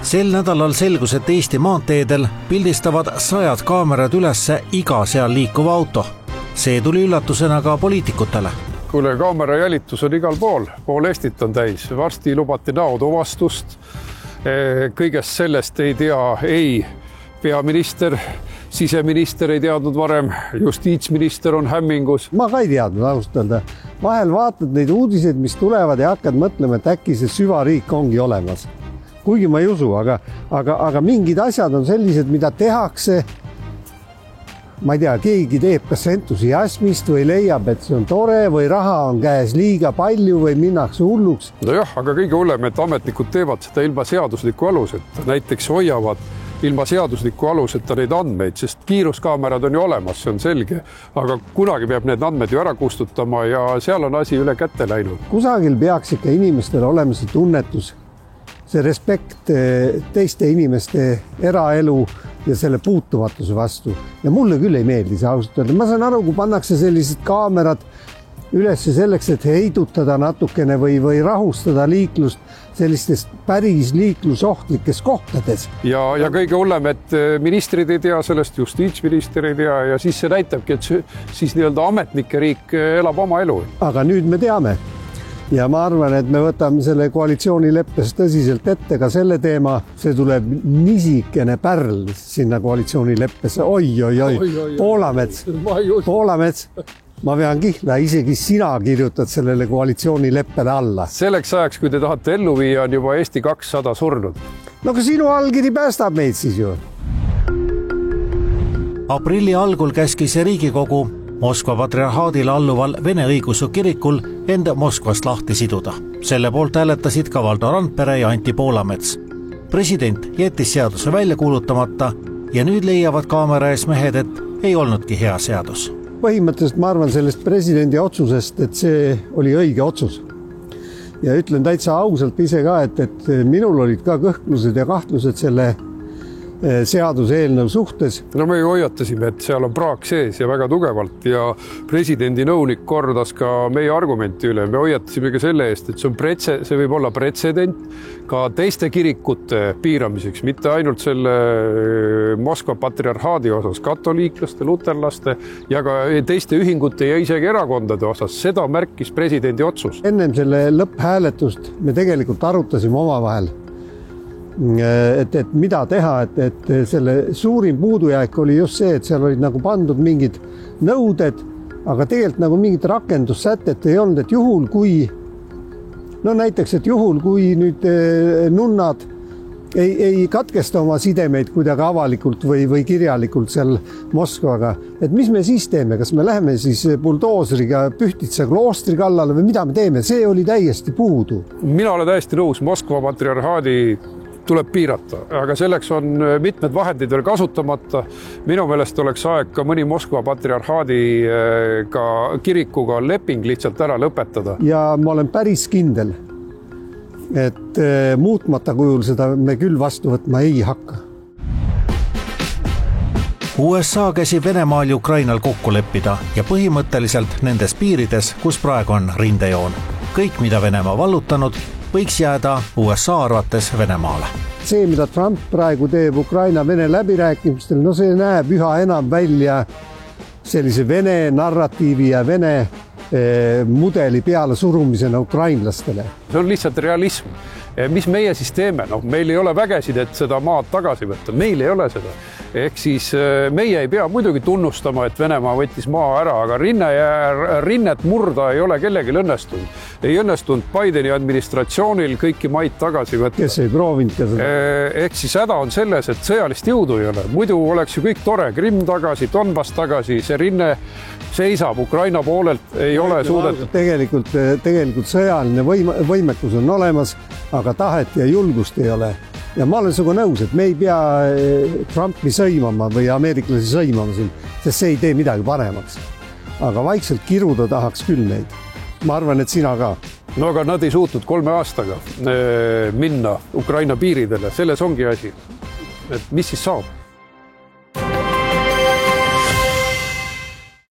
Sel nädalal selgus, et Eesti maanteedel pildistavad 100 kaamerad ülesse iga seal liikuva auto. See tuli üllatusena ka poliitikutele. Kuule, kaamera jälitus on igal pool Eestit on täis. Varsti lubati näotuvastust. Kõigest sellest ei tea ei peaminister, siseminister ei teadnud varem, justiitsminister on hämmingus. Ma ka ei teadnud austada. Vahel vaatad neid uudiseid, mis tulevad ja hakkad mõtlema, et äkki see süvariik ongi olemas. Kuigi ma ei usu, aga mingid asjad on sellised, mida tehakse. Ma ei tea, keegi teeb kas entusiasmist või leiab, et see on tore või raha on käes liiga palju või minnakse hulluks. Nojah, aga kõige hullem, et ametnikud teevad seda ilma seadusliku aluseta. Näiteks hoiavad ilma seadusliku aluseta neid andmeid, sest kiiruskaamerad on ju olemas, see on selge. Aga kunagi peab need andmed ju ära kustutama ja seal on asi üle kätte läinud. Kusagil peaks ikka inimestel olema see tunnetus, see respekt teiste inimeste eraelu ja selle puutumatuse vastu. Ja mulle küll ei meeldi see ausalt öelda. Ma saan aru, kui pannakse sellised kaamerad üles selleks, et heidutada natukene või rahustada liiklust sellistes päris liiklusohtlikes kohtades. Ja kõige hullem, et ministrid ei tea sellest, justiitsminister ei tea ja siis see näitabki, et siis nii-öelda ametnike riik elab oma elu. Aga nüüd me teame. Ja ma arvan, et me võtame selle koalitsioonileppes tõsiselt ette ka selle teema. See tuleb nisikene pärl sinna koalitsioonileppesse. Oi. Poolamets. Ma pean kihla, isegi sina kirjutad sellele koalitsioonileppele alla. Selleks ajaks, kui te tahate ellu viia, on juba Eesti 200 surnud. No ka sinu allkiri päästab meid siis ju. Aprilli algul käskis Riigikogu Moskva patriarhaadile alluval Vene õigeusu kirikul end Moskvast lahti siduda. Selle poolt hääletasid ka Valdo Randpere ja Anti Poolamets. President jättis seaduse välja kuulutamata ja nüüd leiavad kaamera ees mehed, et ei olnudki hea seadus. Põhimõtteliselt ma arvan sellest presidendi otsusest, et see oli õige otsus. Ja ütlen täitsa ausalt ise ka, et minul olid ka kõhklused ja kahtlused selle seaduse eelnõu suhtes. No me ju hoiatasime, et seal on praak sees ja väga tugevalt ja presidendi nõunik kordas ka meie argumenti üle. Me hoiatasime ka selle eest, et see võib olla pretsedent ka teiste kirikute piiramiseks, mitte ainult selle Moskva patriarhaadi osas, katoliiklaste, luterlaste ja ka teiste ühingute ja isegi erakondade osas. Seda märkis presidendi otsus. Ennem selle lõpphääletust me tegelikult arutasime omavahel. Et mida teha, et selle suurim puudujääk oli just see, et seal olid nagu pandud mingid nõuded, aga tegelikult nagu mingit rakendussätet ei olnud, et juhul kui nüüd nunnad ei katkesta oma sidemeid kuidagi avalikult või kirjalikult seal Moskvaga, et mis me siis teeme, kas me läheme siis buldooseriga Pühtitsa kloostri kallale või mida me teeme, see oli täiesti puudu. Mina olen täiesti nõus, Moskva patriarhaadi tuleb piirata, aga selleks on mitmed vahendid veel kasutamata. Minu meelest oleks aeg ka mõni Moskva patriarhaadi ka kirikuga leping lihtsalt ära lõpetada. Ja ma olen päris kindel, et muutmata kujul seda me küll vastu võtma ei hakka. USA käsib Venemaal ja Ukrainal kokku leppida ja põhimõtteliselt nendes piirides, kus praegu on rindejoon. Kõik, mida Venemaa vallutanud, võiks jääda USA arvates Venemaale. See, mida Trump praegu teeb Ukraina-Vene läbirääkimistel, see näeb üha enam välja sellise Vene narratiivi ja Vene mudeli peale surumisena ukrainlastele. See on lihtsalt realism. Mis meie siis teeme? Meil ei ole vägesid, et seda maad tagasi võtta. Meil ei ole seda. Ehk siis meie ei pea muidugi tunnustama, et Venemaa võttis maa ära, aga rinnet murda ei ole kellegi õnnestunud. Ei õnnestunud Bideni administratsioonil kõiki maid tagasi võtta. Kes ei proovinud ka seda? Ehk siis häda on selles, et sõjalist jõudu ei ole. Muidu oleks ju kõik tore. Krimm tagasi, Donbass tagasi, see rinne seisab Ukraina poolelt, ei ole suudetud. Tegelikult sõjaline võimekus on olemas, aga tahet ja julgust ei ole. Ja ma olen sinuga nõus, et me ei pea Trumpi sõimama või ameeriklasi sõimama siin, sest see ei tee midagi paremaks. Aga vaikselt kiruda tahaks küll neid. Ma arvan, et sina ka. No aga nad ei suutnud 3 aastaga minna Ukraina piiridele. Selles ongi asi. Et mis siis saab?